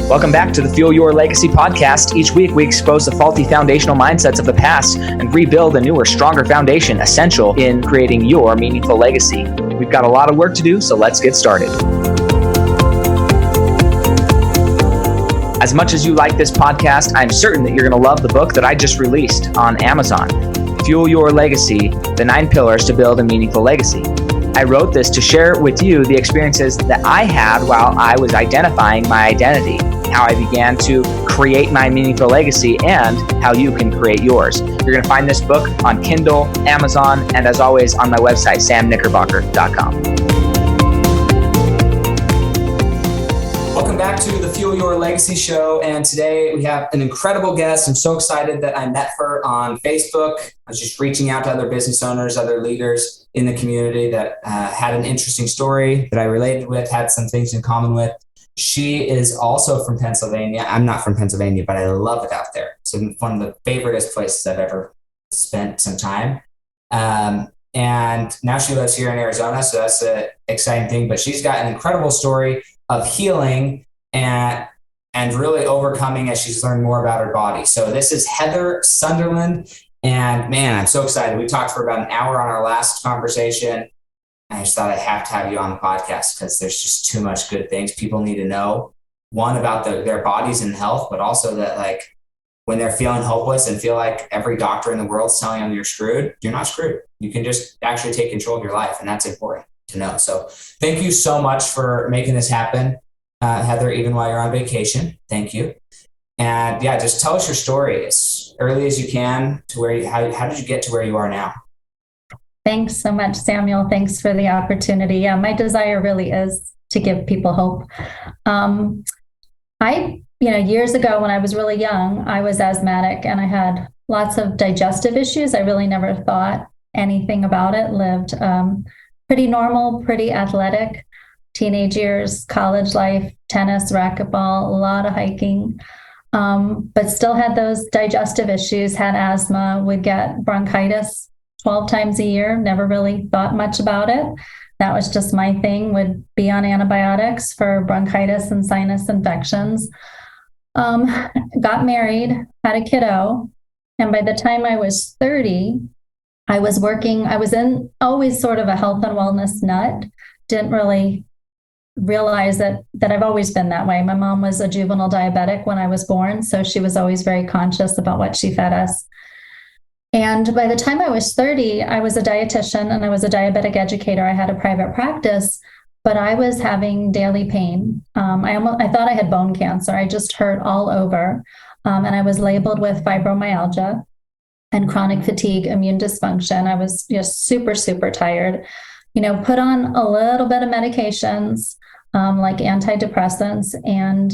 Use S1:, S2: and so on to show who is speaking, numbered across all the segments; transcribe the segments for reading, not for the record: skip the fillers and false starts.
S1: Welcome back to the Fuel Your Legacy podcast. Each week, we expose the faulty foundational mindsets of the past and rebuild a newer, stronger foundation essential in creating your meaningful legacy. We've got a lot of work to do, so let's get started. As much as you like this podcast, I'm certain that you're going to love the book that I just released on Amazon, Fuel Your Legacy, The 9 Pillars to Build a Meaningful Legacy. I wrote this to share with you the experiences that I had while I was identifying my identity, how I began to create my meaningful legacy, and how you can create yours. You're going to find this book on Kindle, Amazon, and as always on my website, samknickerbocker.com. Welcome back to the Fuel Your Legacy show, and today we have an incredible guest. I'm so excited that I met her on Facebook. I was just reaching out to other business owners, other leaders in the community that had an interesting story that I related with, had some things in common with. She is also from Pennsylvania. I'm not from Pennsylvania, but I love it out there. It's one of the favoriteest places I've ever spent some time. And now she lives here in Arizona, so that's an exciting thing. But she's got an incredible story of healing and really overcoming as she's learned more about her body. So this is Heather Sunderland. And man, I'm so excited. We talked for about an hour on our last conversation. I just thought I have to have you on the podcast because there's just too much good things people need to know. One, about their bodies and health, but also that like when they're feeling hopeless and feel like every doctor in the world is telling them you're screwed, you're not screwed. You can just actually take control of your life. And that's important to know. So thank you so much for making this happen, Heather, even while you're on vacation. Thank you. And yeah, just tell us your story as early as you can to where how did you get to where you are now?
S2: Thanks so much, Samuel. Thanks for the opportunity. Yeah, my desire really is to give people hope. Years ago when I was really young, I was asthmatic and I had lots of digestive issues. I really never thought anything about it. Lived pretty normal, pretty athletic, teenage years, college life, tennis, racquetball, a lot of hiking, but still had those digestive issues, had asthma, would get bronchitis 12 times a year, never really thought much about it. That was just my thing, would be on antibiotics for bronchitis and sinus infections. Got married, had a kiddo. And by the time I was 30, I was in always sort of a health and wellness nut. Didn't really realize that I've always been that way. My mom was a juvenile diabetic when I was born, so she was always very conscious about what she fed us. And by the time I was 30, I was a dietitian and I was a diabetic educator. I had a private practice, but I was having daily pain. I thought I had bone cancer. I just hurt all over. And I was labeled with fibromyalgia and chronic fatigue, immune dysfunction. I was just super, super tired. Put on a little bit of medications, like antidepressants, and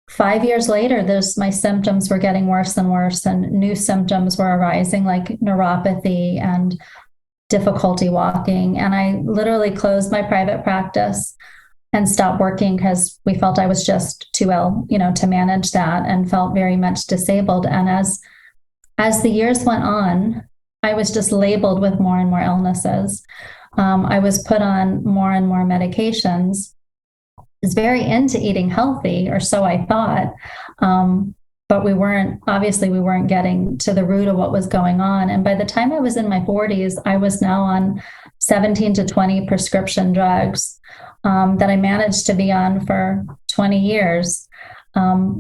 S2: 5 years later, my symptoms were getting worse and worse, and new symptoms were arising, like neuropathy and difficulty walking. And I literally closed my private practice and stopped working because we felt I was just too ill, to manage that, and felt very much disabled. And as the years went on, I was just labeled with more and more illnesses. I was put on more and more medications. I was very into eating healthy, or so I thought. But we weren't getting to the root of what was going on. And by the time I was in my 40s, I was now on 17 to 20 prescription drugs that I managed to be on for 20 years.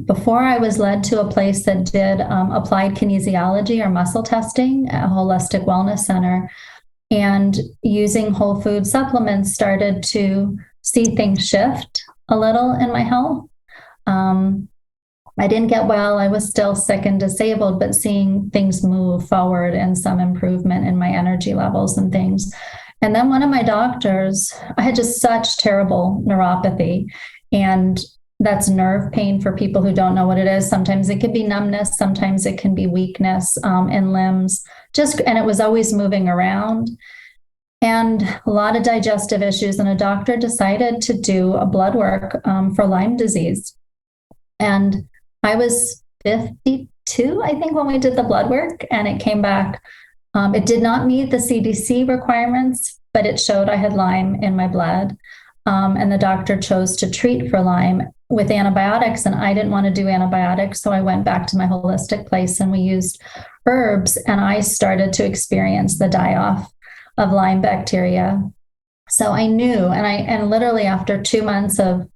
S2: Before I was led to a place that did applied kinesiology or muscle testing, a holistic wellness center, and using whole food supplements started to see things shift a little in my health. I didn't get well. I was still sick and disabled, but seeing things move forward and some improvement in my energy levels and things. And then one of my doctors, I had just such terrible neuropathy, and that's nerve pain for people who don't know what it is. Sometimes it can be numbness. Sometimes it can be weakness in limbs. And it was always moving around. And a lot of digestive issues. And a doctor decided to do a blood work for Lyme disease. And I was 52, I think, when we did the blood work, and it came back. It did not meet the CDC requirements, but it showed I had Lyme in my blood. And the doctor chose to treat for Lyme with antibiotics, and I didn't want to do antibiotics. So I went back to my holistic place and we used herbs, and I started to experience the die-off of Lyme bacteria. So I knew, and literally after 2 months of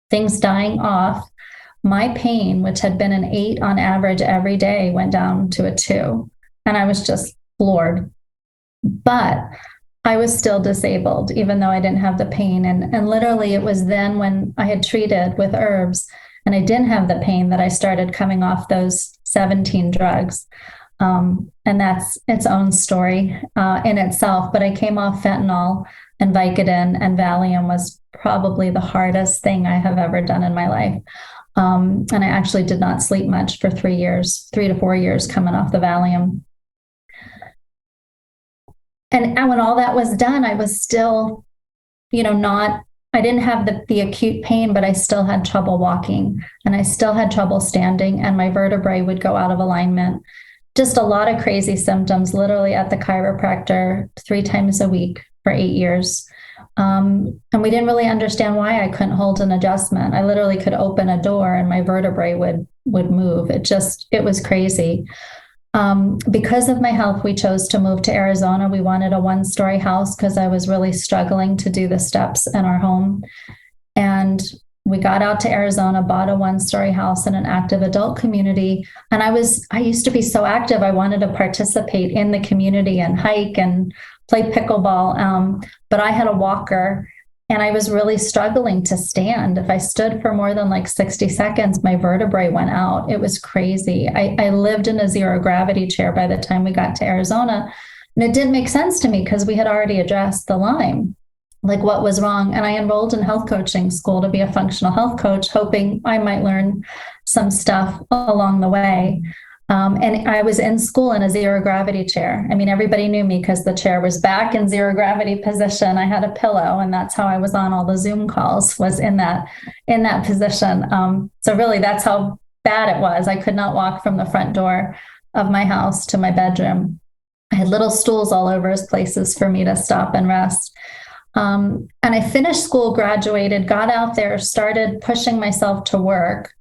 S2: things dying off, my pain, which had been an 8 on average every day, went down to a 2. And I was just floored. But I was still disabled, even though I didn't have the pain. And literally it was then when I had treated with herbs and I didn't have the pain that I started coming off those 17 drugs. And that's its own story in itself. But I came off fentanyl and Vicodin, and Valium was probably the hardest thing I have ever done in my life. And I actually did not sleep much for 3 years, 3 to 4 years coming off the Valium. And when all that was done, I was still, I didn't have the acute pain, but I still had trouble walking and I still had trouble standing, and my vertebrae would go out of alignment. Just a lot of crazy symptoms, literally at the chiropractor 3 times a week for 8 years. And we didn't really understand why I couldn't hold an adjustment. I literally could open a door and my vertebrae would move. It was crazy. Because of my health, we chose to move to Arizona. We wanted a 1-story house because I was really struggling to do the steps in our home. And we got out to Arizona, bought a 1-story house in an active adult community. And I used to be so active. I wanted to participate in the community and hike and play pickleball. But I had a walker and I was really struggling to stand. If I stood for more than like 60 seconds, my vertebrae went out. It was crazy. I lived in a 0 gravity chair by the time we got to Arizona. And it didn't make sense to me because we had already addressed the Lyme, like what was wrong. And I enrolled in health coaching school to be a functional health coach, hoping I might learn some stuff along the way. And I was in school in a 0 gravity chair. I mean, everybody knew me because the chair was back in 0 gravity position. I had a pillow, and that's how I was on all the Zoom calls, was in that position. So really, that's how bad it was. I could not walk from the front door of my house to my bedroom. I had little stools all over as places for me to stop and rest. And I finished school, graduated, got out there, started pushing myself to work.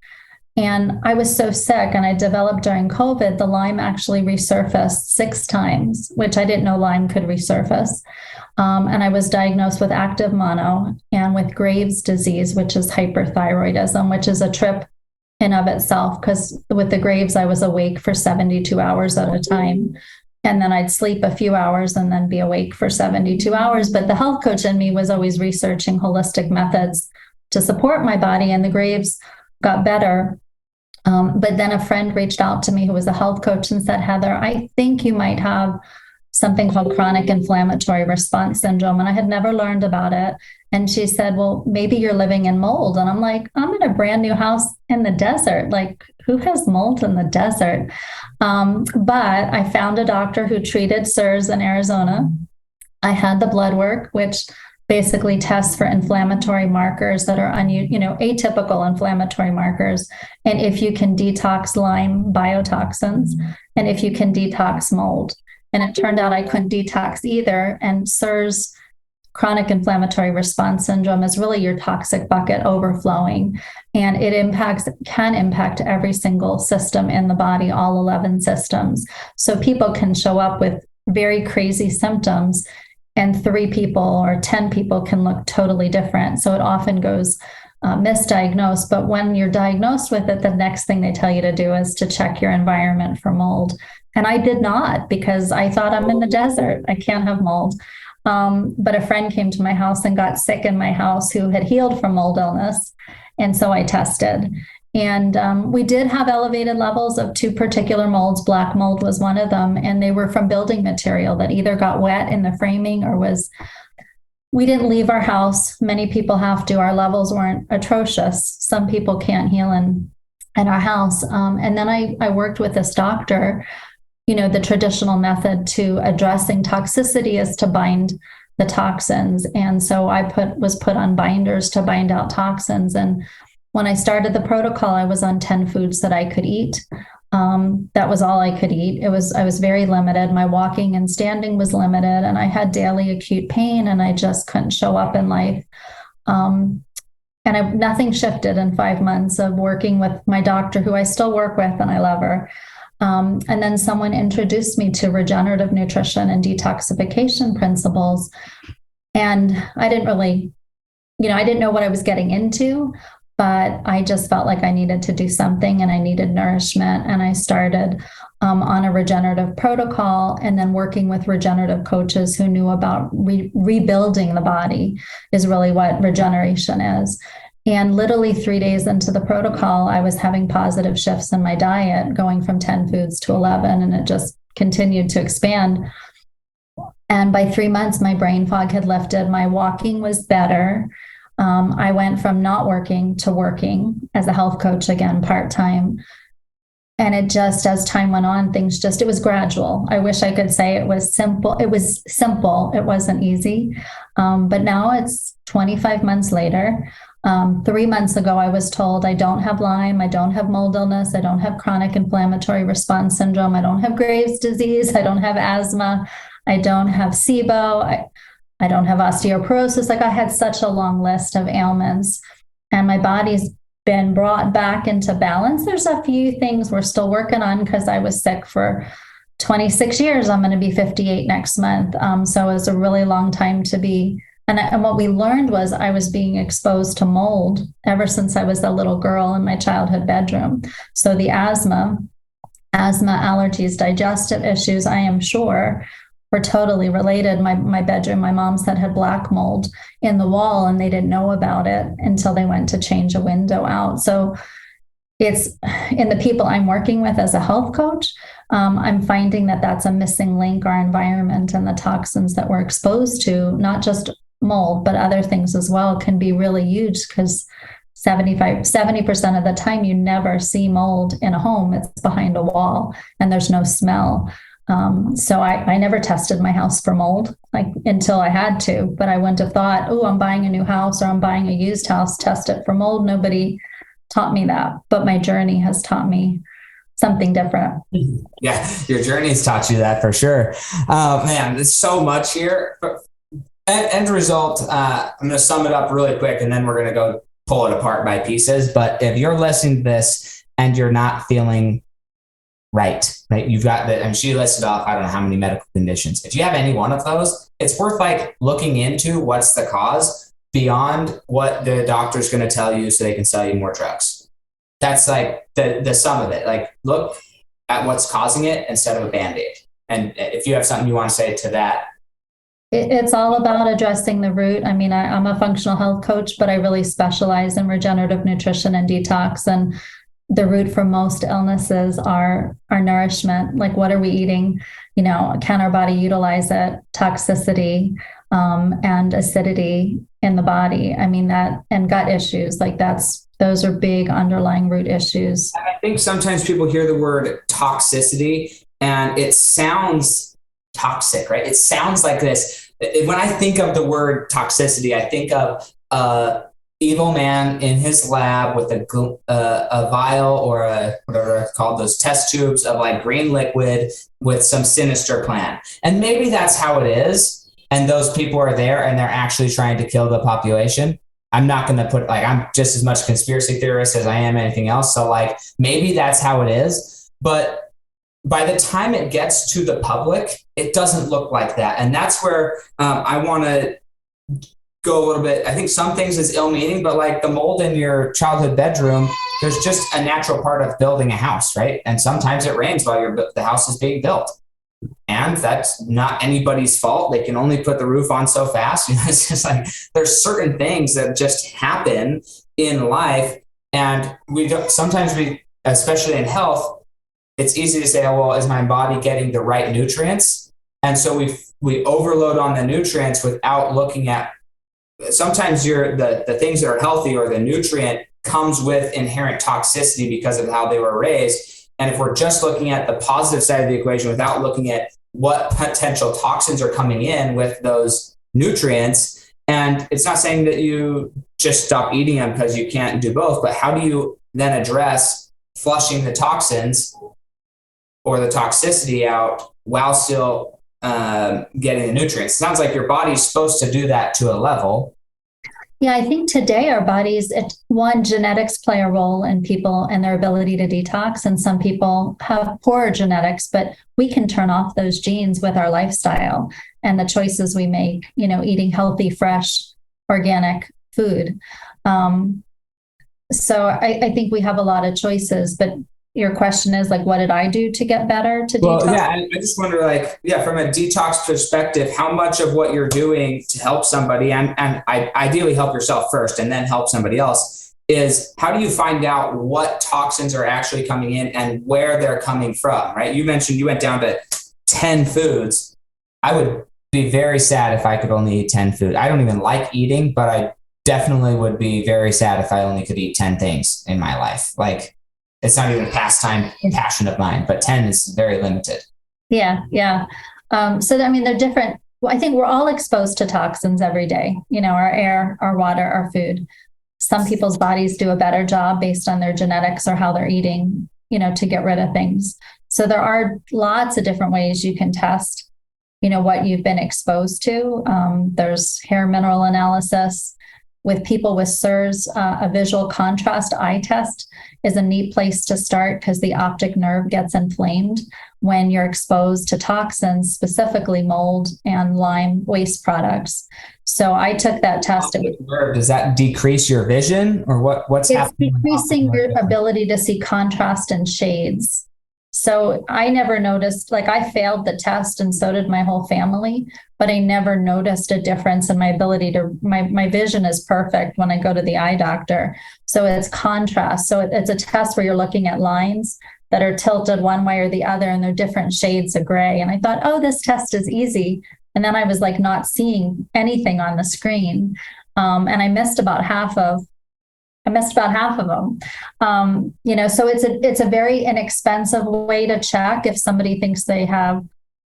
S2: And I was so sick, and I developed during COVID, the Lyme actually resurfaced 6 times, which I didn't know Lyme could resurface. And I was diagnosed with active mono and with Graves' disease, which is hyperthyroidism, which is a trip in of itself, because with the Graves, I was awake for 72 hours at a time. And then I'd sleep a few hours and then be awake for 72 hours. But the health coach in me was always researching holistic methods to support my body, and the Graves got better. But then a friend reached out to me who was a health coach and said, Heather, I think you might have something called chronic inflammatory response syndrome. And I had never learned about it. And she said, well, maybe you're living in mold. And I'm like, I'm in a brand new house in the desert. Like, who has mold in the desert? But I found a doctor who treated CIRS in Arizona. I had the blood work, which basically tests for inflammatory markers that are atypical inflammatory markers. And if you can detox Lyme biotoxins, and if you can detox mold. And it turned out I couldn't detox either. And CIRS, chronic inflammatory response syndrome, is really your toxic bucket overflowing. And it can impact every single system in the body, all 11 systems. So people can show up with very crazy symptoms, and 3 people or 10 people can look totally different. So it often goes misdiagnosed. But when you're diagnosed with it, the next thing they tell you to do is to check your environment for mold. And I did not, because I thought, I'm in the desert, I can't have mold. But a friend came to my house and got sick in my house who had healed from mold illness. And so I tested. And we did have elevated levels of 2 particular molds. Black mold was one of them. And they were from building material that either got wet in the framing or we didn't leave our house. Many people have to. Our levels weren't atrocious. Some people can't heal in our house. And then I worked with this doctor. The traditional method to addressing toxicity is to bind the toxins. And so I was put on binders to bind out toxins. And when I started the protocol, I was on 10 foods that I could eat. That was all I could eat. I was very limited. My walking and standing was limited, and I had daily acute pain, and I just couldn't show up in life. And nothing shifted in 5 months of working with my doctor, who I still work with, and I love her. And then someone introduced me to regenerative nutrition and detoxification principles. And I didn't really, I didn't know what I was getting into, but I just felt like I needed to do something and I needed nourishment. And I started on a regenerative protocol, and then working with regenerative coaches who knew about rebuilding the body is really what regeneration is. And literally 3 days into the protocol, I was having positive shifts in my diet, going from 10 foods to 11, and it just continued to expand. And by 3 months, my brain fog had lifted. My walking was better. I went from not working to working as a health coach again, part-time. And it just, as time went on, it was gradual. I wish I could say it was simple. It was simple. It wasn't easy. But now it's 25 months later. 3 months ago, I was told I don't have Lyme, I don't have mold illness, I don't have chronic inflammatory response syndrome, I don't have Graves' disease, I don't have asthma, I don't have SIBO, I don't have osteoporosis. Like, I had such a long list of ailments, and my body's been brought back into balance. There's a few things we're still working on because I was sick for 26 years. I'm going to be 58 next month. So it was a really long time to be. And what we learned was I was being exposed to mold ever since I was a little girl in my childhood bedroom. So the asthma, allergies, digestive issues, I am sure were totally related. My bedroom, my mom said, had black mold in the wall, and they didn't know about it until they went to change a window out. So it's in the people I'm working with as a health coach, I'm finding that that's a missing link. Our environment and the toxins that we're exposed to, not just mold, but other things as well, can be really huge, because 70% of the time you never see mold in a home. It's behind a wall and there's no smell. So I never tested my house for mold, like, until I had to, but I wouldn't have thought, oh, I'm buying a new house or I'm buying a used house, test it for mold. Nobody taught me that, but my journey has taught me something different.
S1: Yeah, your journey has taught you that for sure. Man, there's so much here. End result, I'm going to sum it up really quick, and then we're going to go pull it apart by pieces. But if you're listening to this and you're not feeling right? You've got that, and she listed off, I don't know how many medical conditions. If you have any one of those, it's worth like looking into what's the cause beyond what the doctor's going to tell you so they can sell you more drugs. That's like the sum of it. Like, look at what's causing it instead of a Band-Aid. And if you have something you want to say to that.
S2: It's all about addressing the root. I mean, I'm a functional health coach, but I really specialize in regenerative nutrition and detox. And the root for most illnesses are our nourishment. Like, what are we eating? Can our body utilize it? Toxicity and acidity in the body. I mean, that, and gut issues, like those are big underlying root issues.
S1: I think sometimes people hear the word toxicity and it sounds toxic, right? It sounds like this. When I think of the word toxicity, I think of evil man in his lab with a vial or whatever it's called, those test tubes of like green liquid with some sinister plan. And maybe that's how it is. And those people are there and they're actually trying to kill the population. I'm not going to put, like, I'm just as much a conspiracy theorist as I am anything else. So like, maybe that's how it is. But by the time it gets to the public, it doesn't look like that. And that's where I want to go a little bit. I think some things is ill-meaning, but like the mold in your childhood bedroom, there's just a natural part of building a house, right? And sometimes it rains while the house is being built. And that's not anybody's fault. They can only put the roof on so fast. It's just like, there's certain things that just happen in life. And sometimes, especially in health, it's easy to say, oh, well, is my body getting the right nutrients? And so we overload on the nutrients without looking at, sometimes the things that are healthy or the nutrient comes with inherent toxicity because of how they were raised. And if we're just looking at the positive side of the equation without looking at what potential toxins are coming in with those nutrients, and it's not saying that you just stop eating them because you can't do both, but how do you then address flushing the toxins or the toxicity out while still getting the nutrients? It sounds like your body's supposed to do that to a level.
S2: Yeah, I think today our bodies, genetics play a role in people and their ability to detox. And some people have poor genetics, but we can turn off those genes with our lifestyle and the choices we make, eating healthy, fresh, organic food. So I think we have a lot of choices, but your question is like, what did I do to get better to detox?
S1: Yeah, I just wonder, from a detox perspective, how much of what you're doing to help somebody, and ideally help yourself first and then help somebody else, is how do you find out what toxins are actually coming in and where they're coming from, right? You mentioned you went down to 10 foods. I would be very sad if I could only eat 10 foods. I don't even like eating, but I definitely would be very sad if I only could eat 10 things in my life. It's not even a passion of mine, but 10 is very limited.
S2: Yeah. They're different. I think we're all exposed to toxins every day, our air, our water, our food. Some people's bodies do a better job based on their genetics or how they're eating, to get rid of things. So there are lots of different ways you can test, what you've been exposed to. There's hair mineral analysis. With people with CIRS, a visual contrast eye test is a neat place to start because the optic nerve gets inflamed when you're exposed to toxins, specifically mold and Lyme waste products. So I took that test.
S1: Does that decrease your vision, or what's happening?
S2: It's decreasing your ability to see contrast and shades. So I never noticed, I failed the test and so did my whole family, but I never noticed a difference in my ability my vision is perfect when I go to the eye doctor. So it's contrast. So it's a test where you're looking at lines that are tilted one way or the other, and they're different shades of gray. And I thought, oh, this test is easy. And then I was not seeing anything on the screen. And I missed about half of them. So it's a very inexpensive way to check if somebody thinks they have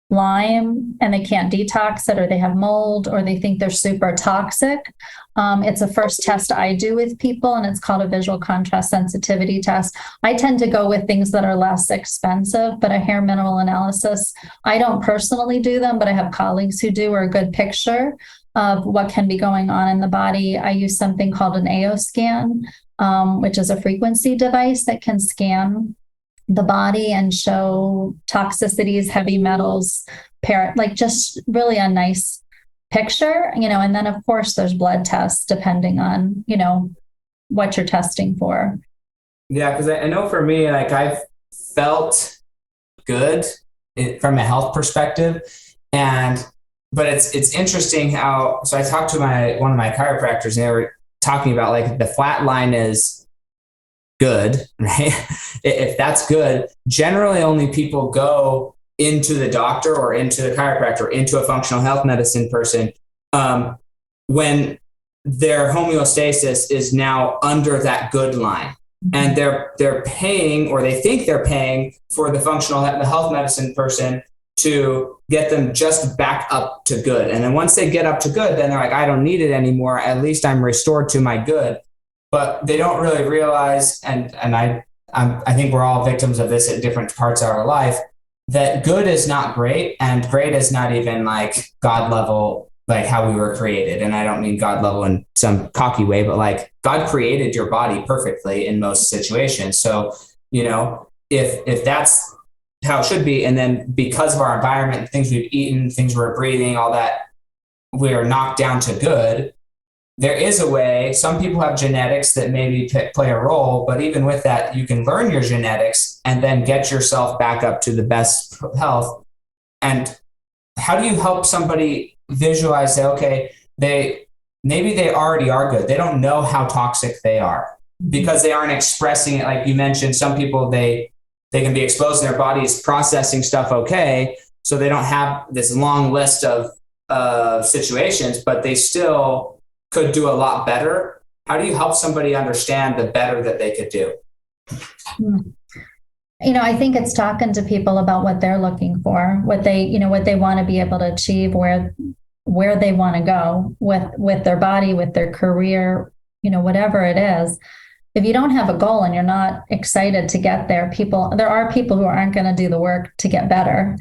S2: Lyme and they can't detox it, or they have mold, or they think they're super toxic. It's a first test I do with people, and it's called a visual contrast sensitivity test. I tend to go with things that are less expensive, but a hair mineral analysis, I don't personally do them, but I have colleagues who do, or a good picture of what can be going on in the body. I use something called an AO scan, which is a frequency device that can scan the body and show toxicities, heavy metals, just really a nice picture, and then of course there's blood tests depending on, what you're testing for.
S1: Yeah. Cause I know for me, I've felt good from a health perspective, but it's interesting how, so I talked to one of my chiropractors, and they were talking about the flat line is good, right? If that's good, generally only people go into the doctor or into the chiropractor or into a functional health medicine person when their homeostasis is now under that good line. And they're paying, or they think they're paying, for the health medicine person to get them just back up to good. And then once they get up to good, then they're like, I don't need it anymore. At least I'm restored to my good. But they don't really realize, and I think we're all victims of this at different parts of our life, that good is not great, and great is not even God level, how we were created. And I don't mean God level in some cocky way, but God created your body perfectly in most situations. So, if that's how it should be, and then because of our environment, things we've eaten, things we're breathing, all that, we're knocked down to good. There is a way. Some people have genetics that maybe play a role, but even with that, you can learn your genetics and then get yourself back up to the best health. And how do you help somebody visualize, say, okay, maybe they already are good. They don't know how toxic they are because they aren't expressing it. Like you mentioned, some people, they can be exposed and their body is processing stuff okay, so they don't have this long list of situations, but they still could do a lot better. How do you help somebody understand the better that they could do?
S2: I think it's talking to people about what they're looking for, what they want to be able to achieve, where they want to go with their body, with their career, whatever it is. If you don't have a goal and you're not excited to get there, there are people who aren't going to do the work to get better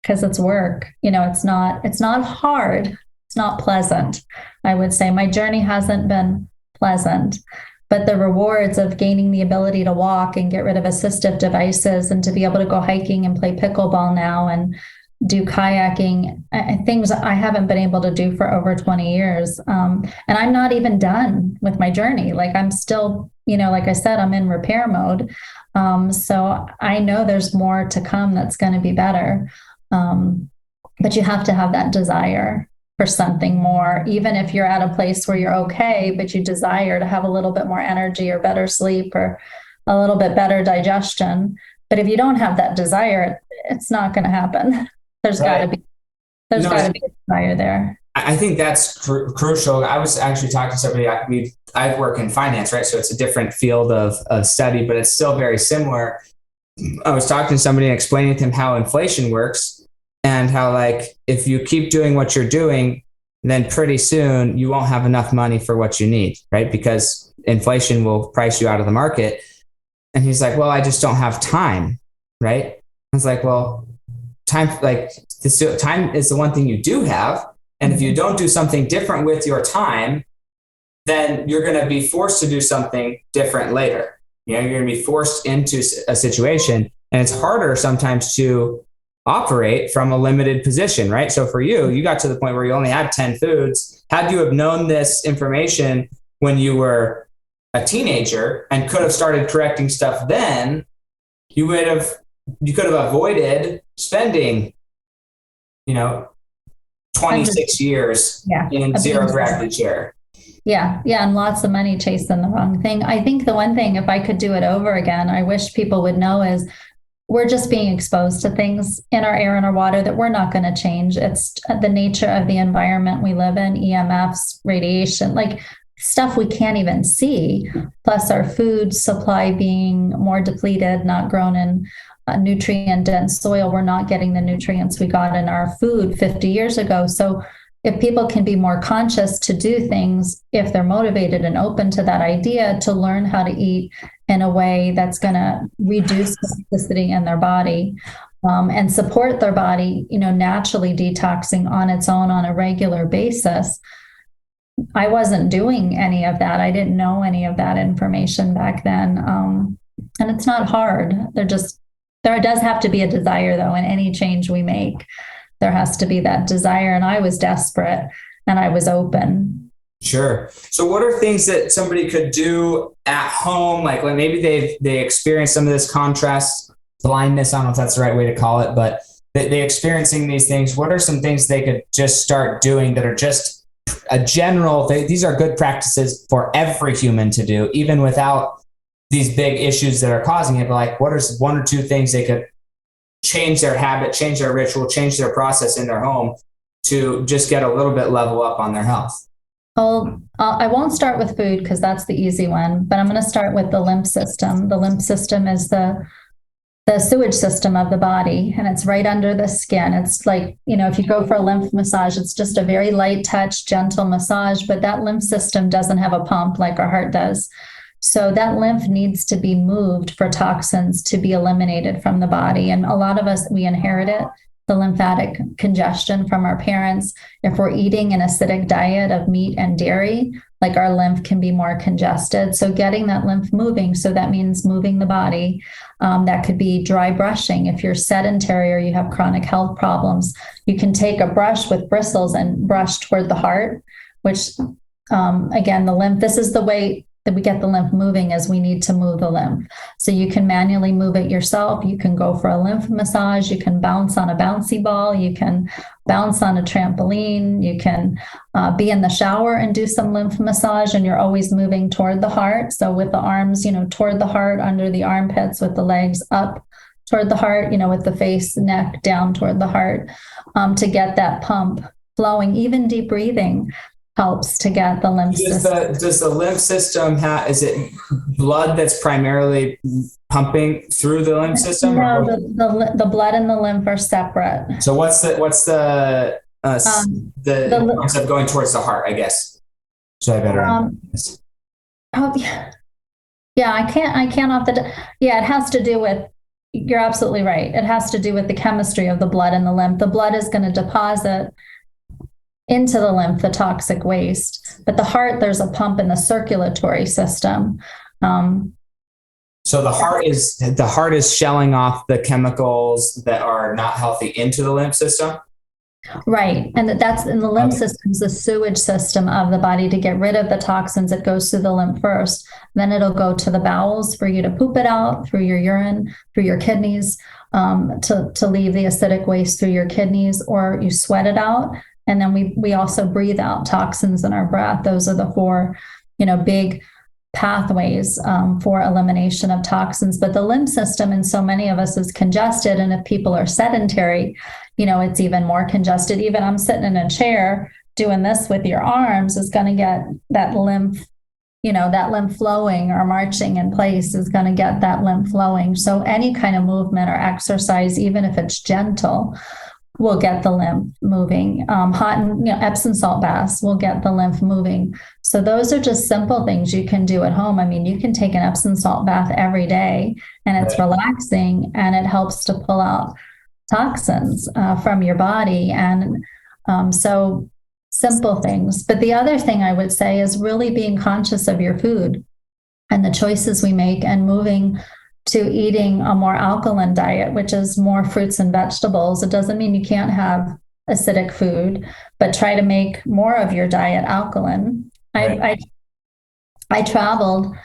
S2: because it's work. It's not hard. It's not pleasant. I would say. My journey hasn't been pleasant, but the rewards of gaining the ability to walk and get rid of assistive devices and to be able to go hiking and play pickleball now and do kayaking, things I haven't been able to do for over 20 years. And I'm not even done with my journey. Like I'm still, like I said, I'm in repair mode. So I know there's more to come that's going to be better. But you have to have that desire for something more, even if you're at a place where you're okay, but you desire to have a little bit more energy or better sleep or a little bit better digestion. But if you don't have that desire, it's not going to happen. There's got to be a desire there.
S1: I think that's crucial. I was actually talking to somebody. I work in finance, right? So it's a different field of study, but it's still very similar. I was talking to somebody and explaining to him how inflation works and how, like, if you keep doing what you're doing, then pretty soon you won't have enough money for what you need, right? Because inflation will price you out of the market. And he's like, well, I just don't have time, right? I was like, well, time is the one thing you do have. And if you don't do something different with your time, then you're going to be forced to do something different later. You're going to be forced into a situation, and it's harder sometimes to operate from a limited position, right? So for you, you got to the point where you only had 10 foods. Had you have known this information when you were a teenager and could have started correcting stuff then, you could have avoided spending, 26 years in zero gravity chair.
S2: Yeah. And lots of money chasing the wrong thing. I think the one thing, if I could do it over again, I wish people would know is we're just being exposed to things in our air and our water that we're not going to change. It's the nature of the environment we live in, EMFs, radiation, like stuff we can't even see, plus our food supply being more depleted, not grown in nutrient-dense soil. We're not getting the nutrients we got in our food 50 years ago. So if people can be more conscious to do things, if they're motivated and open to that idea, to learn how to eat in a way that's going to reduce toxicity in their body and support their body, naturally detoxing on its own on a regular basis. I wasn't doing any of that. I didn't know any of that information back then. And it's not hard. There does have to be a desire, though, in any change we make. There has to be that desire. And I was desperate and I was open.
S1: Sure. So what are things that somebody could do at home? Like maybe they experience some of this contrast blindness. I don't know if that's the right way to call it, but they experiencing these things. What are some things they could just start doing that are just a general thing? These are good practices for every human to do, even without these big issues that are causing it. But like, what are one or two things they could change their habit, change their ritual, change their process in their home to just get a little bit level up on their health?
S2: Well, I won't start with food because that's the easy one, but I'm going to start with the lymph system. The lymph system is the sewage system of the body, and it's right under the skin. It's like, if you go for a lymph massage, it's just a very light touch, gentle massage, but that lymph system doesn't have a pump like our heart does. So that lymph needs to be moved for toxins to be eliminated from the body. And a lot of us, we inherit it, the lymphatic congestion from our parents. If we're eating an acidic diet of meat and dairy, like our lymph can be more congested. So getting that lymph moving, so that means moving the body. That could be dry brushing. If you're sedentary or you have chronic health problems, you can take a brush with bristles and brush toward the heart, which again, the lymph, this is the way that we get the lymph moving, is we need to move the lymph. So you can manually move it yourself. You can go for a lymph massage. You can bounce on a bouncy ball. You can bounce on a trampoline. You can be in the shower and do some lymph massage, and you're always moving toward the heart. So with the arms, toward the heart, under the armpits, with the legs up toward the heart, with the face, neck down toward the heart, to get that pump flowing. Even deep breathing helps to get the lymph system.
S1: Does the lymph system is it blood that's primarily pumping through the lymph system?
S2: No, the blood and the lymph are separate.
S1: So what's the concept going towards the heart, I guess? So I better.
S2: I can't off the. Yeah, it has to do with. You're absolutely right. It has to do with the chemistry of the blood and the lymph. The blood is going to deposit into the lymph, the toxic waste. But the heart, there's a pump in the circulatory system.
S1: So the heart is shelling off the chemicals that are not healthy into the lymph system.
S2: Right. And that's in the lymph system, is the sewage system of the body to get rid of the toxins. It goes through the lymph first. Then it'll go to the bowels for you to poop it out through your urine, through your kidneys, to leave the acidic waste through your kidneys, or you sweat it out. And then we also breathe out toxins in our breath. Those are the four, big pathways for elimination of toxins. But the lymph system in so many of us is congested. And if people are sedentary, it's even more congested. Even I'm sitting in a chair doing this with your arms is going to get that lymph, that lymph flowing, or marching in place is going to get that lymph flowing. So any kind of movement or exercise, even if it's gentle, will get the lymph moving. Hot and Epsom salt baths will get the lymph moving. So those are just simple things you can do at home. I mean, you can take an Epsom salt bath every day, and it's relaxing, and it helps to pull out toxins from your body. And so simple things. But the other thing I would say is really being conscious of your food and the choices we make, and moving to eating a more alkaline diet, which is more fruits and vegetables. It doesn't mean you can't have acidic food, but try to make more of your diet alkaline. Right. I traveled,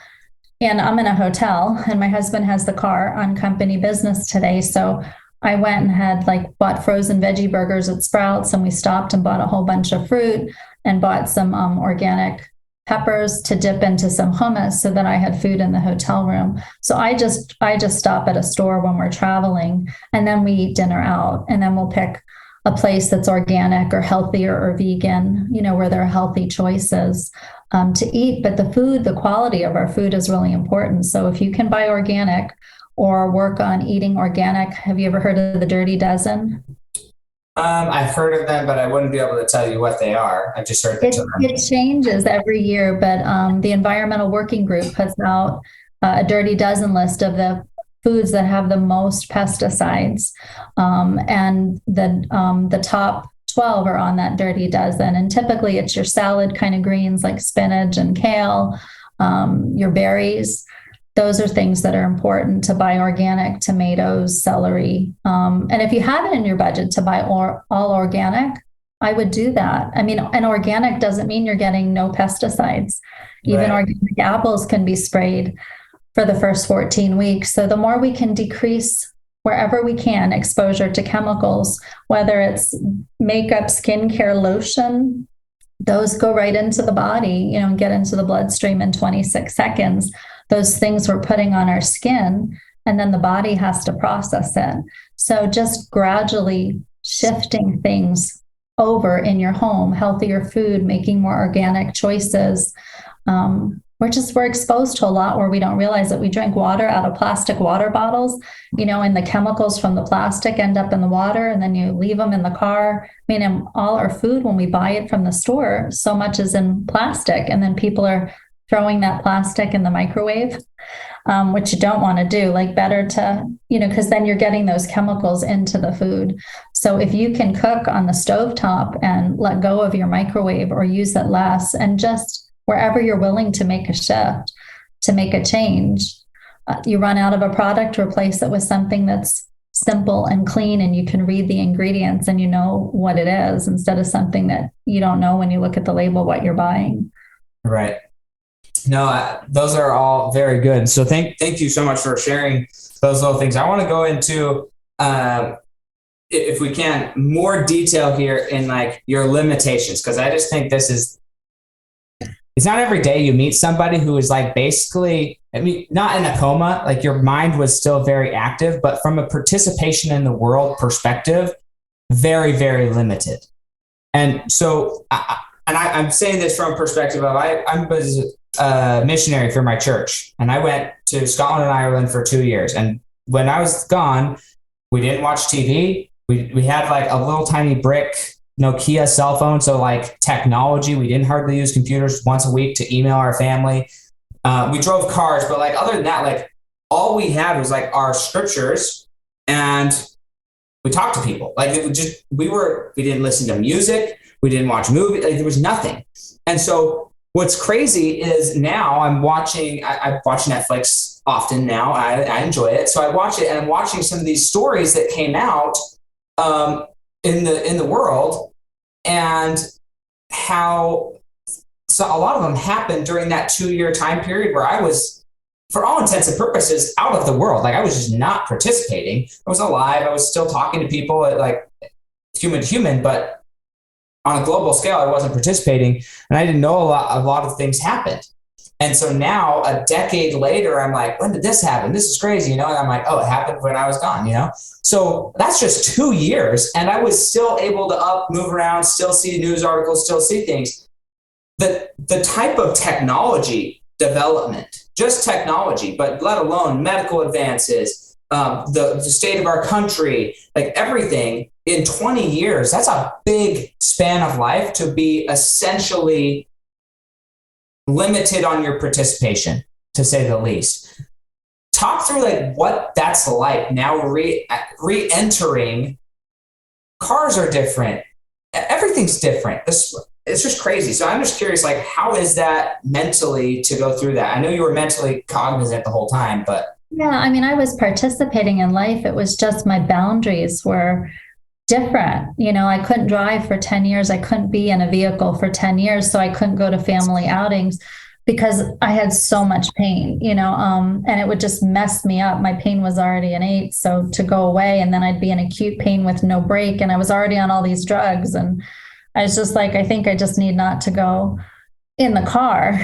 S2: and I'm in a hotel, and my husband has the car on company business today. So I went and bought frozen veggie burgers at Sprouts, and we stopped and bought a whole bunch of fruit and bought some organic peppers to dip into some hummus so that I had food in the hotel room. So I just stop at a store when we're traveling, and then we eat dinner out, and then we'll pick a place that's organic or healthier or vegan, where there are healthy choices to eat. But the quality of our food is really important. So if you can buy organic or work on eating organic, have you ever heard of the Dirty Dozen?
S1: I've heard of them, but I wouldn't be able to tell you what they are. I just heard the term.
S2: It changes every year, but the Environmental Working Group puts out a Dirty Dozen list of the foods that have the most pesticides, and the top 12 are on that Dirty Dozen. And typically it's your salad kind of greens like spinach and kale, your berries. Those are things that are important to buy: organic, tomatoes, celery. And if you have it in your budget to buy all organic, I would do that. I mean, and organic doesn't mean you're getting no pesticides. Even organic apples can be sprayed for the first 14 weeks. So the more we can decrease, wherever we can, exposure to chemicals, whether it's makeup, skincare, lotion, those go right into the body, and get into the bloodstream in 26 seconds. Those things we're putting on our skin, and then the body has to process it. So just gradually shifting things over in your home, healthier food, making more organic choices. We're exposed to a lot where we don't realize that. We drink water out of plastic water bottles, and the chemicals from the plastic end up in the water, and then you leave them in the car. I mean, in all our food, when we buy it from the store, so much is in plastic, and then people are throwing that plastic in the microwave, which you don't want to do. Better to, because then you're getting those chemicals into the food. So if you can cook on the stovetop and let go of your microwave or use it less, and just wherever you're willing to make a shift, to make a change, you run out of a product, replace it with something that's simple and clean, and you can read the ingredients and you know what it is, instead of something that you don't know when you look at the label what you're buying.
S1: Right. No, those are all very good. So thank you so much for sharing those little things. I want to go into, if we can, more detail here in your limitations, because I just think it's not every day you meet somebody who is basically, not in a coma, your mind was still very active, but from a participation in the world perspective, very, very limited. And so, I'm saying this from a perspective of, I was a missionary for my church, and I went to Scotland and Ireland for 2 years. And when I was gone, we didn't watch TV. We had a little tiny brick Nokia cell phone. So technology, we didn't hardly use computers. Once a week to email our family. We drove cars, but other than that, all we had was our scriptures, and we talked to people. We didn't listen to music. We didn't watch movies. Like, there was nothing. And so what's crazy is now I watch Netflix often now. I enjoy it. So I watch it, and I'm watching some of these stories that came out in the world, and how so a lot of them happened during that 2-year time period where I was, for all intents and purposes, out of the world. Like, I was just not participating. I was alive. I was still talking to people like human to human, but on a global scale, I wasn't participating, and I didn't know a lot of things happened. And so now, a decade later, I'm like, when did this happen? This is crazy, And I'm like, oh, it happened when I was gone, So that's just 2 years, and I was still able to move around, still see news articles, still see things. The type of technology development, just technology, but let alone medical advances, the state of our country, like everything in 20 years, that's a big span of life to be essentially limited on your participation, to say the least. Talk through like what that's like now, re-entering. Cars are different. Everything's different. It's just crazy. So I'm just curious, like, how is that mentally to go through that? I know you were mentally cognizant the whole time, but.
S2: Yeah, I mean, I was participating in life. It was just my boundaries were different. I couldn't drive for 10 years. I couldn't be in a vehicle for 10 years. So I couldn't go to family outings because I had so much pain, and it would just mess me up. My pain was already innate. So to go away, and then I'd be in acute pain with no break. And I was already on all these drugs. And I was just like, I think I just need not to go in the car.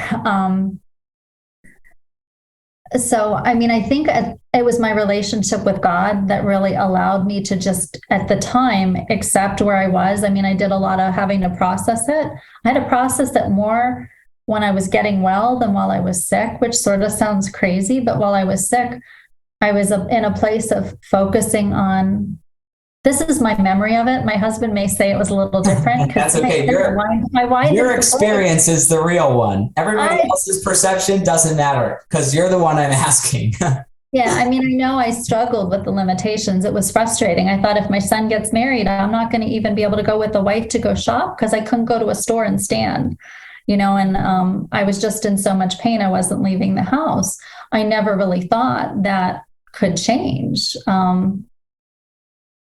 S2: So, I mean, I think it was my relationship with God that really allowed me to just, at the time, accept where I was. I mean, I did a lot of having to process it. I had to process it more when I was getting well than while I was sick, which sort of sounds crazy. But while I was sick, I was in a place of focusing on, this is my memory of it. My husband may say it was a little different.
S1: That's okay. Your experience is the real one. Everybody else's perception doesn't matter because you're the one I'm asking.
S2: Yeah, I mean, I know I struggled with the limitations. It was frustrating. I thought if my son gets married, I'm not going to even be able to go with the wife to go shop because I couldn't go to a store and stand, and I was just in so much pain. I wasn't leaving the house. I never really thought that could change.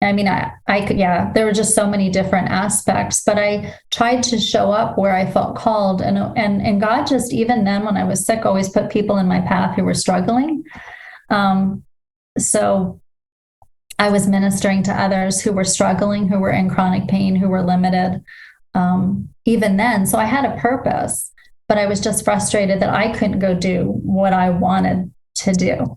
S2: I mean, I could, there were just so many different aspects, but I tried to show up where I felt called. And God just, even then when I was sick, always put people in my path who were struggling. So I was ministering to others who were struggling, who were in chronic pain, who were limited, even then. So I had a purpose, but I was just frustrated that I couldn't go do what I wanted to do,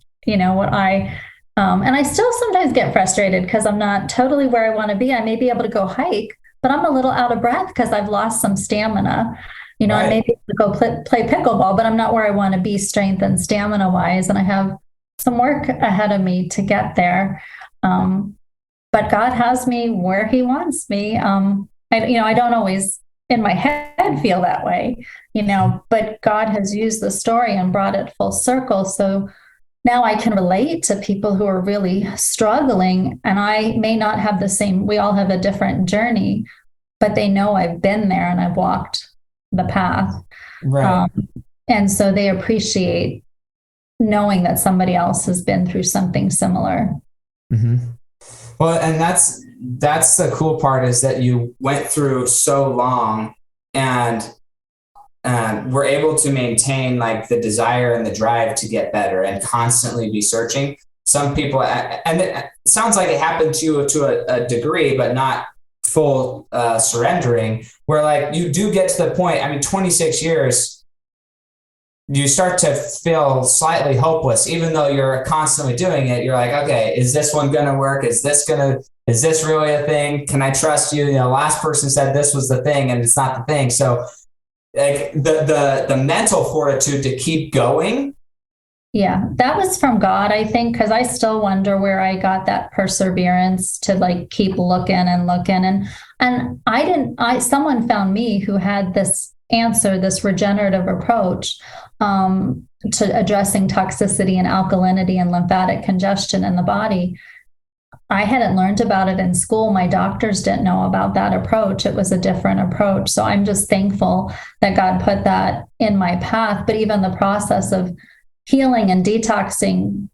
S2: and I still sometimes get frustrated because I'm not totally where I want to be. I may be able to go hike, but I'm a little out of breath because I've lost some stamina. Right. I may be able to go play pickleball, but I'm not where I want to be strength and stamina wise. And I have some work ahead of me to get there. But God has me where he wants me. I don't always in my head feel that way, but God has used the story and brought it full circle. So now I can relate to people who are really struggling, and I may not have we all have a different journey, but they know I've been there and I've walked the path.
S1: Right.
S2: And so they appreciate knowing that somebody else has been through something similar.
S1: Mm-hmm. Well, and that's the cool part is that you went through so long and we're able to maintain like the desire and the drive to get better and constantly be searching. Some people, and it sounds like it happened to you to a degree, but not full surrendering, where like you do get to the point, 26 years, you start to feel slightly hopeless, even though you're constantly doing it. You're like, okay, is this one going to work? Is this really a thing? Can I trust you? Last person said this was the thing and it's not the thing. So like the mental fortitude to keep going.
S2: Yeah, that was from God, I think, because I still wonder where I got that perseverance to like keep looking. And someone found me who had this answer, this regenerative approach to addressing toxicity and alkalinity and lymphatic congestion in the body. I hadn't learned about it in school. My doctors didn't know about that approach. It was a different approach. So I'm just thankful that God put that in my path. But even the process of healing and detoxing,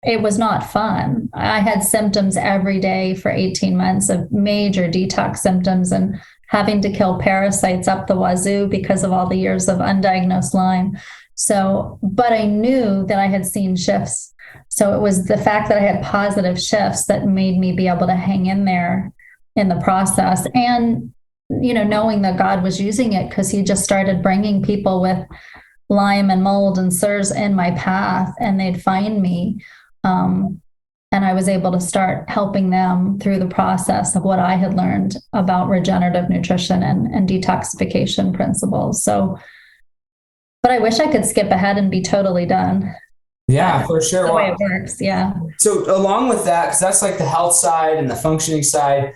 S2: it was not fun. I had symptoms every day for 18 months of major detox symptoms and having to kill parasites up the wazoo because of all the years of undiagnosed Lyme. So, but I knew that I had seen shifts. So it was the fact that I had positive shifts that made me be able to hang in there in the process. And, knowing that God was using it, because he just started bringing people with Lyme and mold and CIRS in my path, and they'd find me. And I was able to start helping them through the process of what I had learned about regenerative nutrition and detoxification principles. So, but I wish I could skip ahead and be totally done.
S1: Yeah, for sure.
S2: The way it works. Yeah.
S1: So along with that, because that's like the health side and the functioning side,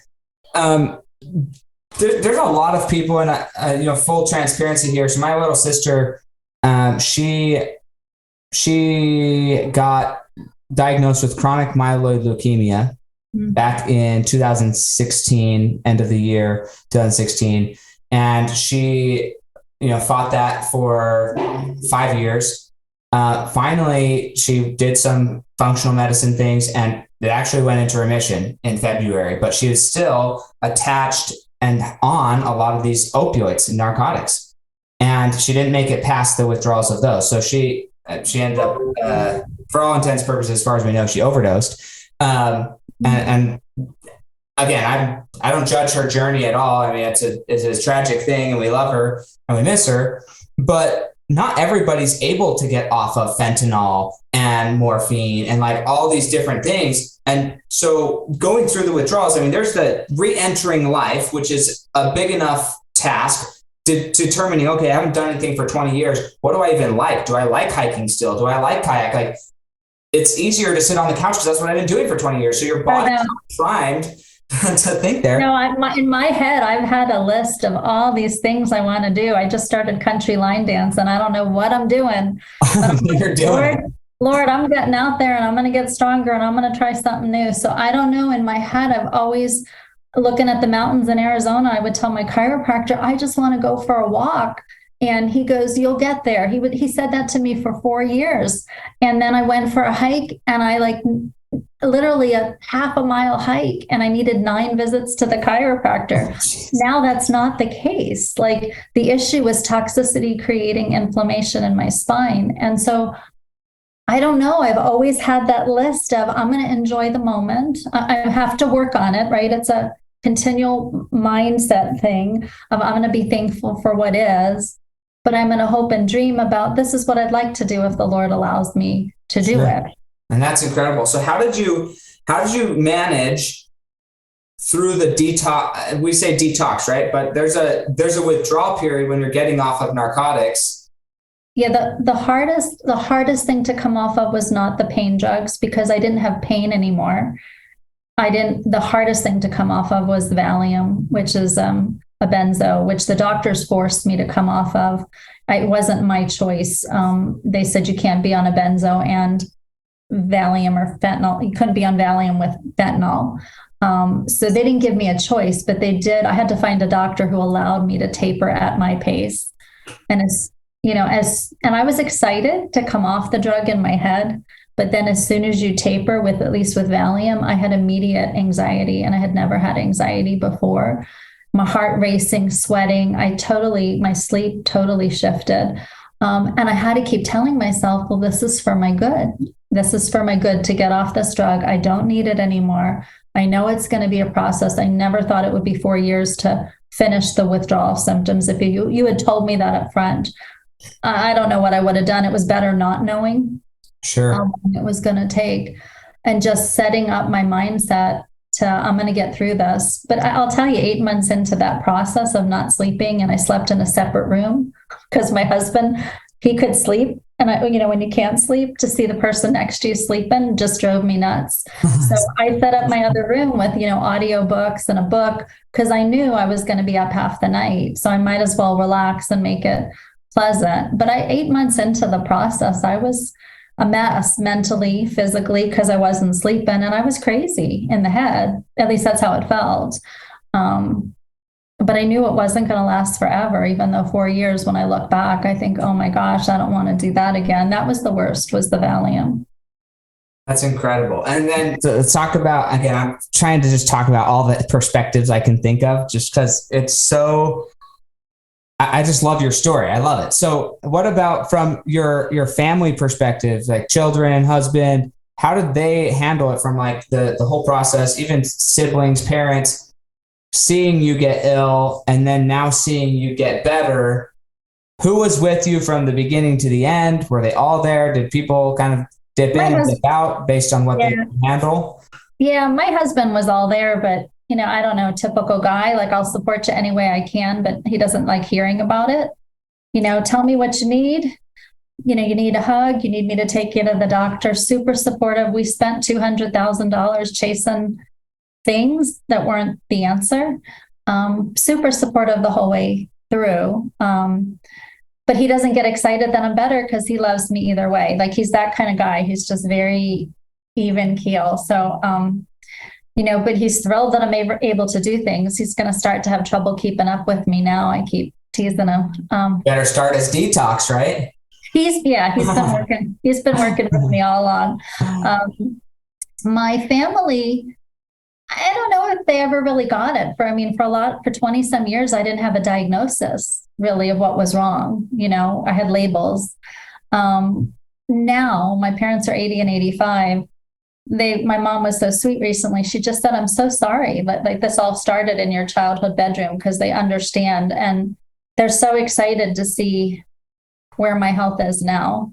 S1: there's a lot of people, and full transparency here. So my little sister, she got diagnosed with chronic myeloid leukemia back in 2016, end of the year 2016, and she fought that for 5 years. Finally, she did some functional medicine things, and it actually went into remission in February, but she was still attached and on a lot of these opioids and narcotics, and she didn't make it past the withdrawals of those. So she ended up, for all intents and purposes, as far as we know, she overdosed. And again, I don't judge her journey at all. I mean, it's a tragic thing, and we love her and we miss her, but not everybody's able to get off of fentanyl and morphine and like all these different things. And so going through the withdrawals, I mean, there's the re-entering life, which is a big enough task, determining, okay, I haven't done anything for 20 years. What do I even like? Do I like hiking still? Do I like kayak? Like, it's easier to sit on the couch because that's what I've been doing for 20 years. So your body's primed to think there.
S2: In my head, I've had a list of all these things I want to do. I just started country line dance, and I don't know what I'm doing.
S1: You're doing
S2: Lord, I'm getting out there, and I'm going to get stronger, and I'm going to try something new. So I don't know. In my head, I've always, looking at the mountains in Arizona, I would tell my chiropractor, I just want to go for a walk. And he goes, you'll get there. He said that to me for 4 years. And then I went for a hike, and I literally a half a mile hike, and I needed 9 visits to the chiropractor. Now that's not the case. Like, the issue was toxicity creating inflammation in my spine. And so I don't know. I've always had that list of, I'm going to enjoy the moment. I have to work on it, right? It's a continual mindset thing of, I'm going to be thankful for what is, but I'm going to hope and dream about, this is what I'd like to do if the Lord allows me to do it.
S1: And that's incredible. So how did you manage through the detox? We say detox, right? But there's a withdrawal period when you're getting off of narcotics.
S2: Yeah, the hardest thing to come off of was not the pain drugs, because I didn't have pain anymore. The hardest thing to come off of was the Valium, which is a benzo, which the doctors forced me to come off of. It wasn't my choice. They said you can't be on a benzo and Valium or fentanyl. You couldn't be on Valium with fentanyl. So they didn't give me a choice, but they did. I had to find a doctor who allowed me to taper at my pace. And and I was excited to come off the drug in my head, but then as soon as you taper, at least with Valium, I had immediate anxiety, and I had never had anxiety before. My heart racing, sweating, my sleep totally shifted. And I had to keep telling myself, well, this is for my good. This is for my good to get off this drug. I don't need it anymore. I know it's going to be a process. I never thought it would be 4 years to finish the withdrawal symptoms. If you had told me that up front, I don't know what I would have done. It was better not knowing how long it was going to take, and just setting up my mindset to, I'm going to get through this. But I'll tell you, 8 months into that process of not sleeping, and I slept in a separate room because my husband, he could sleep. And when you can't sleep, to see the person next to you sleeping just drove me nuts. So I set up my other room with, audio books and a book, because I knew I was going to be up half the night. So I might as well relax and make it pleasant. But 8 months into the process, I was a mess mentally, physically, because I wasn't sleeping and I was crazy in the head. At least that's how it felt. But I knew it wasn't going to last forever, even though 4 years, when I look back, I think, oh my gosh, I don't want to do that again. That was the worst, was the Valium.
S1: That's incredible. And then let's talk about, again, I'm trying to just talk about all the perspectives I can think of, just because it's so, I just love your story. I love it. So what about from your family perspective, like children, husband, how did they handle it from like the whole process, even siblings, parents, seeing you get ill and then now seeing you get better? Who was with you from the beginning to the end? Were they all there? Did people kind of dip in and dip out based on what they can handle?
S2: Yeah, my husband was all there, but I don't know, typical guy, like I'll support you any way I can, but he doesn't like hearing about it. Tell me what you need. You need a hug. You need me to take you to the doctor. Super supportive. We spent $200,000 chasing things that weren't the answer. Super supportive the whole way through. But he doesn't get excited that I'm better because he loves me either way. Like he's that kind of guy. He's just very even keel. So, but he's thrilled that I'm able to do things. He's going to start to have trouble keeping up with me now. I keep teasing him.
S1: Better start as detox, right?
S2: He's been working. He's been working with me all along. My family, I don't know if they ever really got it. For 20 some years, I didn't have a diagnosis really of what was wrong. I had labels. Now my parents are 80 and 85. My mom was so sweet recently. She just said, I'm so sorry that like this all started in your childhood bedroom, because they understand and they're so excited to see where my health is now.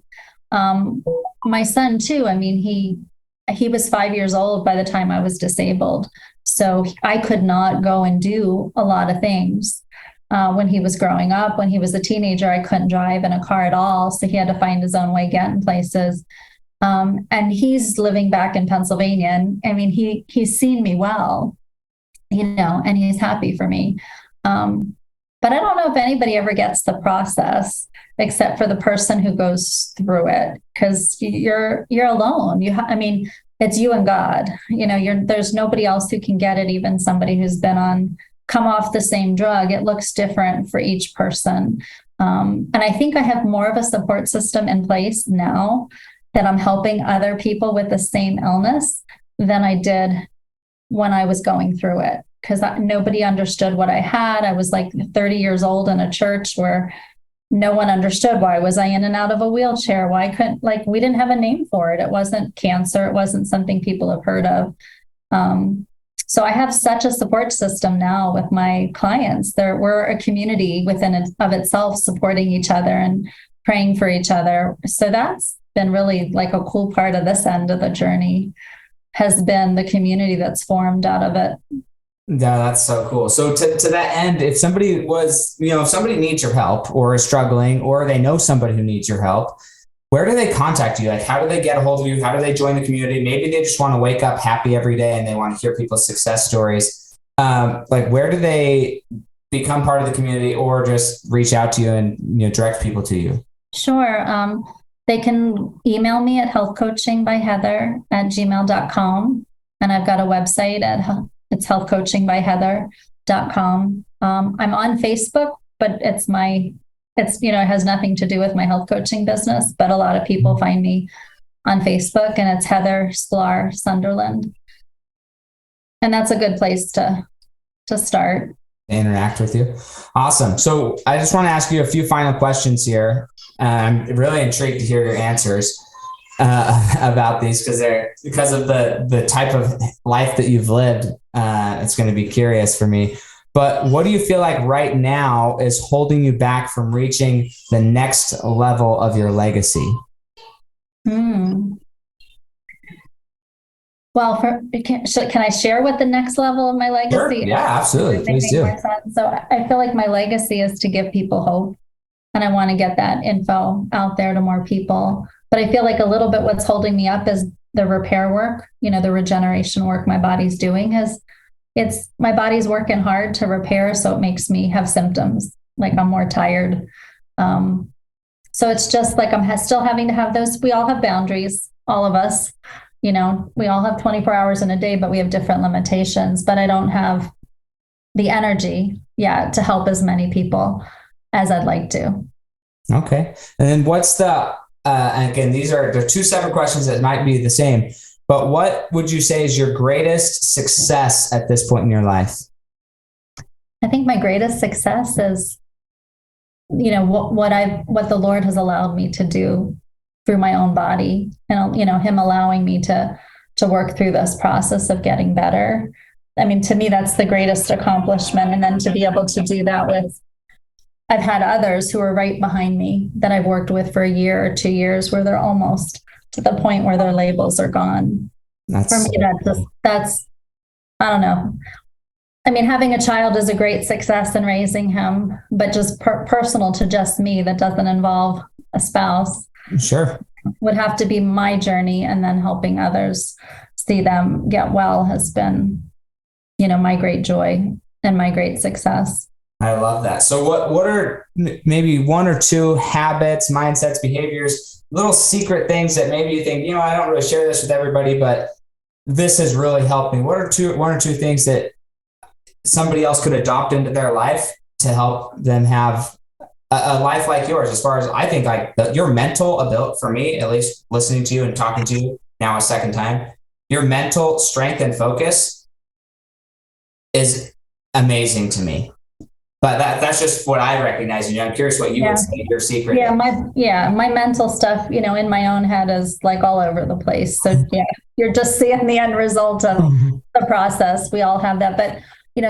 S2: My son too, he was 5 years old by the time I was disabled. So I could not go and do a lot of things. When he was growing up, when he was a teenager, I couldn't drive in a car at all. So he had to find his own way getting places. And he's living back in Pennsylvania. And he's seen me well, and he's happy for me. But I don't know if anybody ever gets the process except for the person who goes through it, because you're alone. It's you and God. There's nobody else who can get it. Even somebody who's come off the same drug, it looks different for each person. And I think I have more of a support system in place now that I'm helping other people with the same illness than I did when I was going through it, because nobody understood what I had. I was like 30 years old in a church where no one understood why was I in and out of a wheelchair. Why couldn't, we didn't have a name for it. It wasn't cancer. It wasn't something people have heard of. So I have such a support system now with my clients. We're a community within of itself, supporting each other and praying for each other. So that's been really like a cool part of this end of the journey, has been the community that's formed out of it.
S1: Yeah, that's so cool. So to that end, if somebody needs your help or is struggling, or they know somebody who needs your help, where do they contact you? Like, how do they get a hold of you? How do they join the community? Maybe they just want to wake up happy every day and they want to hear people's success stories. Where do they become part of the community, or just reach out to you and direct people to you?
S2: Sure. They can email me at healthcoachingbyheather@gmail.com. And I've got a website it's healthcoachingbyheather.com. I'm on Facebook, but it has nothing to do with my health coaching business, but a lot of people find me on Facebook, and it's Heather Sunderland. And that's a good place to start.
S1: Interact with you. Awesome. So I just want to ask you a few final questions here. I'm really intrigued to hear your answers about these, because of the type of life that you've lived. It's going to be curious for me. But what do you feel like right now is holding you back from reaching the next level of your legacy?
S2: Well, can I share what the next level of my legacy
S1: Sure.
S2: is?
S1: Yeah, absolutely. Please do.
S2: So I feel like my legacy is to give people hope, and I want to get that info out there to more people. But I feel like a little bit what's holding me up is the repair work, the regeneration work my body's doing. My body's working hard to repair, so it makes me have symptoms, like I'm more tired. So it's just like I'm still having to have those. We all have boundaries, all of us. We all have 24 hours in a day, but we have different limitations. But I don't have the energy yet to help as many people as I'd like to.
S1: Okay. And then what's and again, they're two separate questions that might be the same, but what would you say is your greatest success at this point in your life?
S2: I think my greatest success is, what the Lord has allowed me to do through my own body, and, him allowing me to work through this process of getting better. I mean, to me, that's the greatest accomplishment. And then to be able to do that I've had others who are right behind me that I've worked with for a year or 2 years, where they're almost to the point where their labels are gone. For me, that's, I don't know. I mean, having a child is a great success in raising him, but just personal to just me, that doesn't involve a spouse.
S1: Sure.
S2: Would have to be my journey, and then helping others see them get well has been, my great joy and my great success.
S1: I love that. So what are maybe one or two habits, mindsets, behaviors, little secret things that maybe you think, I don't really share this with everybody, but this has really helped me? One or two things that somebody else could adopt into their life to help them have a life like yours? As far as I think, like your mental ability, for me, at least listening to you and talking to you now a second time, your mental strength and focus is amazing to me. But that's just what I recognize. I'm curious what you would say your secret.
S2: My mental stuff, in my own head is like all over the place. So you're just seeing the end result of the process. We all have that. But,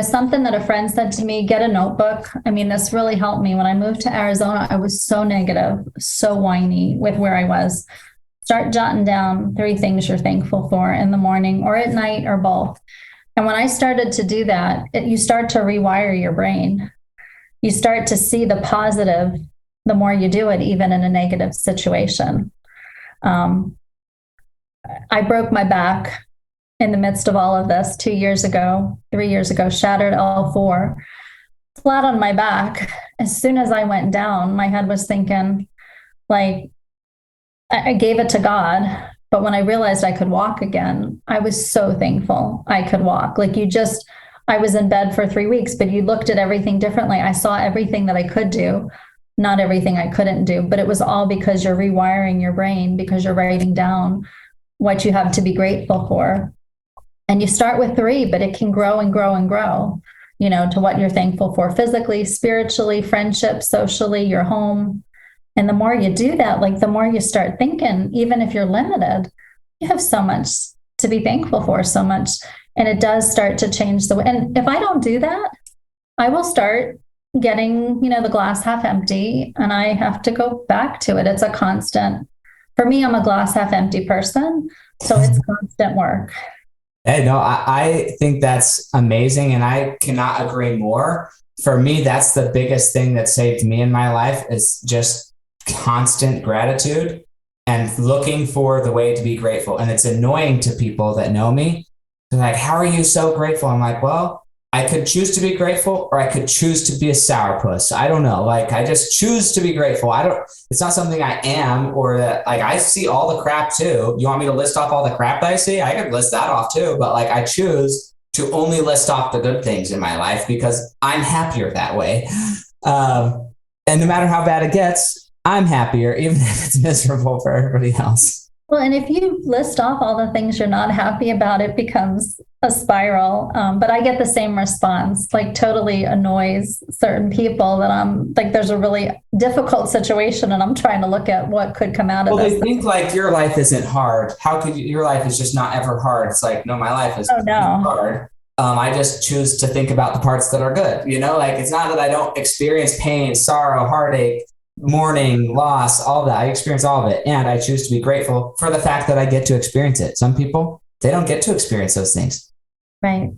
S2: something that a friend said to me, get a notebook. I mean, this really helped me. When I moved to Arizona, I was so negative, so whiny with where I was. Start jotting down 3 things you're thankful for in the morning or at night or both. And when I started to do that, you start to rewire your brain. You start to see the positive the more you do it, even in a negative situation. I broke my back in the midst of all of this 3 years ago, shattered L4, flat on my back. As soon as I went down, my head was thinking, like, I gave it to God. But when I realized I could walk again, I was so thankful I could walk. I was in bed for 3 weeks, but you looked at everything differently. I saw everything that I could do, not everything I couldn't do, but it was all because you're rewiring your brain, because you're writing down what you have to be grateful for. And you start with 3, but it can grow and grow and grow, to what you're thankful for physically, spiritually, friendship, socially, your home. And the more you do that, the more you start thinking, even if you're limited, you have so much to be thankful for, so much. And it does start to change the way. And if I don't do that, I will start getting, the glass half empty, and I have to go back to it. It's a constant. For me, I'm a glass half empty person. So it's constant work.
S1: Hey, no, I think that's amazing. And I cannot agree more. For me, that's the biggest thing that saved me in my life, is just constant gratitude and looking for the way to be grateful. And it's annoying to people that know me. They're like, how are you so grateful? I'm like, well, I could choose to be grateful, or I could choose to be a sourpuss. I don't know. I just choose to be grateful. It's not something I am, or that I see all the crap too. You want me to list off all the crap that I see? I could list that off too. But I choose to only list off the good things in my life because I'm happier that way. And no matter how bad it gets, I'm happier, even if it's miserable for everybody else.
S2: Well, and if you list off all the things you're not happy about, it becomes a spiral. But I get the same response, totally annoys certain people that I'm there's a really difficult situation and I'm trying to look at what could come out of this.
S1: Well, they think your life isn't hard. How could your life is just not ever hard? It's no, my life is hard. I just choose to think about the parts that are good. It's not that I don't experience pain, sorrow, heartache, mourning, loss, all that. I experience all of it. And I choose to be grateful for the fact that I get to experience it. Some people, they don't get to experience those things.
S2: Right.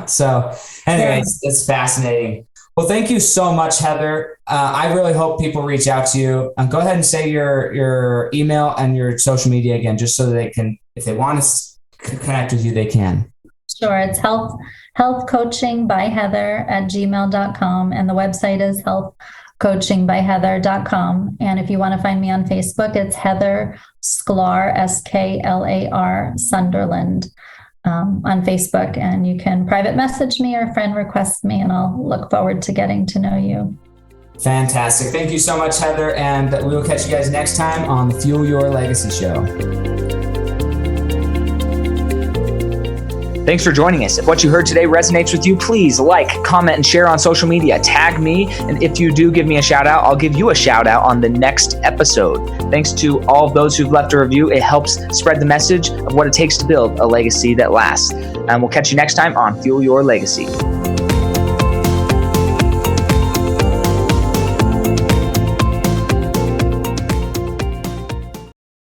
S1: So anyways, It's fascinating. Well, thank you so much, Heather. I really hope people reach out to you. Go ahead and say your email and your social media again, just so that they can, if they want to connect with you, they can.
S2: Sure. It's health coaching by Heather at gmail.com. And the website is coachingbyheather.com. And if you want to find me on Facebook, it's Heather Sklar, Sklar Sunderland, on Facebook. And you can private message me or friend request me, and I'll look forward to getting to know you.
S1: Fantastic. Thank you so much, Heather. And we will catch you guys next time on the Fuel Your Legacy Show.
S3: Thanks for joining us. If what you heard today resonates with you, please like, comment, and share on social media. Tag me. And if you do give me a shout out, I'll give you a shout out on the next episode. Thanks to all of those who've left a review. It helps spread the message of what it takes to build a legacy that lasts. And we'll catch you next time on Fuel Your Legacy.